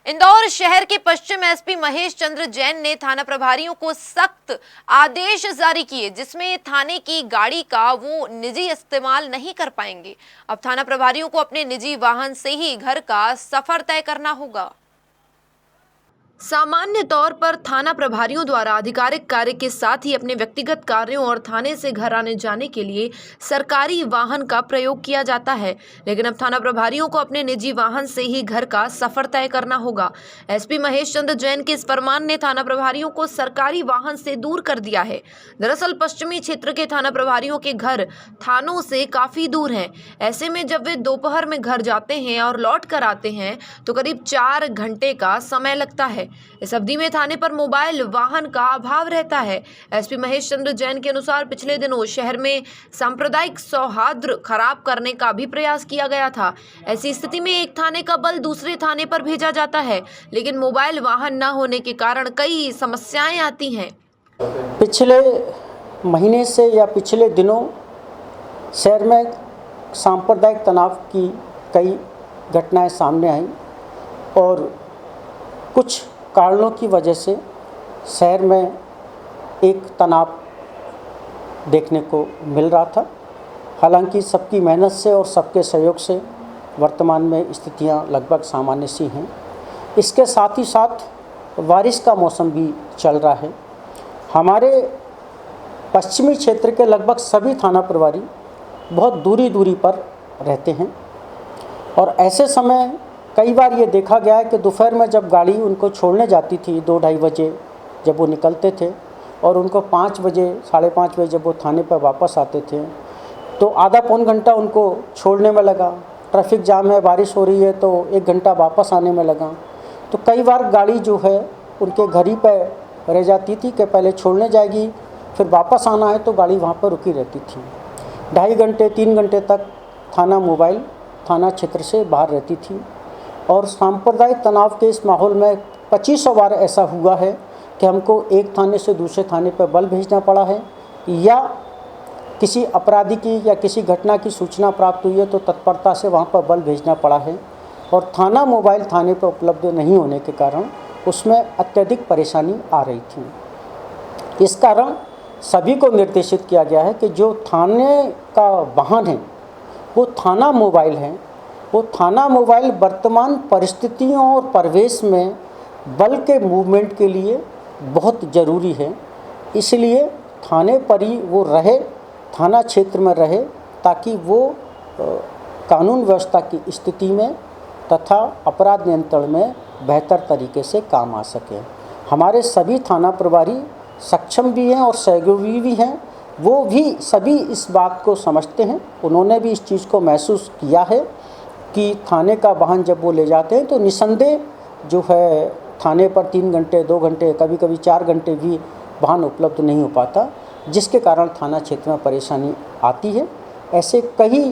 इंदौर शहर के पश्चिम एसपी महेश चंद्र जैन ने थाना प्रभारियों को सख्त आदेश जारी किए, जिसमें थाने की गाड़ी का वो निजी इस्तेमाल नहीं कर पाएंगे। अब थाना प्रभारियों को अपने निजी वाहन से ही घर का सफर तय करना होगा। सामान्य तौर पर थाना प्रभारियों द्वारा आधिकारिक कार्य के साथ ही अपने व्यक्तिगत कार्यों और थाने से घर आने जाने के लिए सरकारी वाहन का प्रयोग किया जाता है, लेकिन अब थाना प्रभारियों को अपने निजी वाहन से ही घर का सफर तय करना होगा। एसपी महेश चंद्र जैन के इस फरमान ने थाना प्रभारियों को सरकारी वाहन से दूर कर दिया है। दरअसल पश्चिमी क्षेत्र के थाना प्रभारियों के घर थानों से काफी दूर हैं। ऐसे में जब वे दोपहर में घर जाते हैं और लौट कर आते हैं तो करीब 4 घंटे का समय लगता है। इस अवधि में थाने पर मोबाइल वाहन का अभाव रहता है। एसपी महेश चंद्र जैन के अनुसार पिछले दिनों शहर में सांप्रदायिक सौहार्द खराब करने का भी प्रयास किया गया था। ऐसी स्थिति में एक थाने का बल दूसरे थाने पर भेजा जाता है, लेकिन मोबाइल वाहन न होने के कारण कई समस्याएं आती हैं। पिछले महीने से या पिछले दिनों शहर में सांप्रदायिक तनाव की कई घटनाएं सामने आई और कुछ कारणों की वजह से शहर में एक तनाव देखने को मिल रहा था। हालांकि सबकी मेहनत से और सबके सहयोग से वर्तमान में स्थितियां लगभग सामान्य सी हैं। इसके साथ ही साथ बारिश का मौसम भी चल रहा है। हमारे पश्चिमी क्षेत्र के लगभग सभी थाना प्रभारी बहुत दूरी पर रहते हैं और ऐसे समय कई बार ये देखा गया है कि दोपहर में जब गाड़ी उनको छोड़ने जाती थी 2-2:30 बजे जब वो निकलते थे और उनको 5 बजे 5:30 बजे जब वो थाने पर वापस आते थे तो आधा पौन घंटा उनको छोड़ने में लगा। ट्रैफिक जाम है, बारिश हो रही है तो 1 घंटा वापस आने में लगा। तो कई बार गाड़ी जो है उनके घर ही पर रह जाती थी कि पहले छोड़ने जाएगी फिर वापस आना है, तो गाड़ी वहाँ पर रुकी रहती थी। 2.5 घंटे 3 घंटे तक थाना मोबाइल थाना क्षेत्र से बाहर रहती थी और सांप्रदायिक तनाव के इस माहौल में 2500 बार ऐसा हुआ है कि हमको एक थाने से दूसरे थाने पर बल भेजना पड़ा है, या किसी अपराधी की या किसी घटना की सूचना प्राप्त हुई है तो तत्परता से वहाँ पर बल भेजना पड़ा है और थाना मोबाइल थाने पर उपलब्ध नहीं होने के कारण उसमें अत्यधिक परेशानी आ रही थी। इस कारण सभी को निर्देशित किया गया है कि जो थाने का वाहन है वो थाना मोबाइल है, वो थाना मोबाइल वर्तमान परिस्थितियों और परिवेश में बल के मूवमेंट के लिए बहुत ज़रूरी है। इसलिए थाने पर ही वो रहे, थाना क्षेत्र में रहे, ताकि वो कानून व्यवस्था की स्थिति में तथा अपराध नियंत्रण में बेहतर तरीके से काम आ सके। हमारे सभी थाना प्रभारी सक्षम भी हैं और सहयोगी भी हैं। वो भी सभी इस बात को समझते हैं, उन्होंने भी इस चीज़ को महसूस किया है कि थाने का वाहन जब वो ले जाते हैं तो निसंदेह जो है थाने पर 3 घंटे 2 घंटे कभी कभी 4 घंटे भी वाहन उपलब्ध नहीं हो पाता, जिसके कारण थाना क्षेत्र में परेशानी आती है। ऐसे कई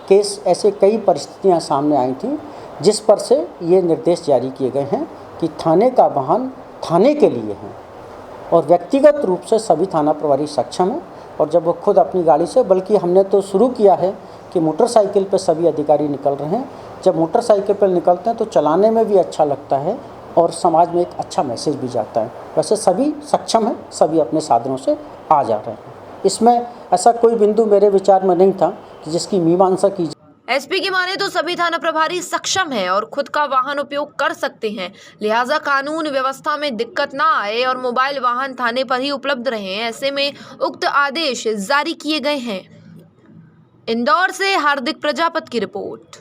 केस, ऐसे कई परिस्थितियां सामने आई थी जिस पर से ये निर्देश जारी किए गए हैं कि थाने का वाहन थाने के लिए है और व्यक्तिगत रूप से सभी थाना प्रभारी सक्षम हैं। और जब वो खुद अपनी गाड़ी से, बल्कि हमने तो शुरू किया है कि मोटरसाइकिल पर सभी अधिकारी निकल रहे हैं। जब मोटरसाइकिल पर निकलते हैं तो चलाने में भी अच्छा लगता है और समाज में एक अच्छा मैसेज भी जाता है। वैसे सभी सक्षम हैं, सभी अपने साधनों से आ जा रहे हैं। इसमें ऐसा कोई बिंदु मेरे विचार में नहीं था कि जिसकी मीमांसा की जाए। एसपी की माने तो सभी थाना प्रभारी सक्षम हैं और खुद का वाहन उपयोग कर सकते हैं, लिहाजा कानून व्यवस्था में दिक्कत ना आए और मोबाइल वाहन थाने पर ही उपलब्ध रहें। ऐसे में उक्त आदेश जारी किए गए हैं। इंदौर से हार्दिक प्रजापति की रिपोर्ट।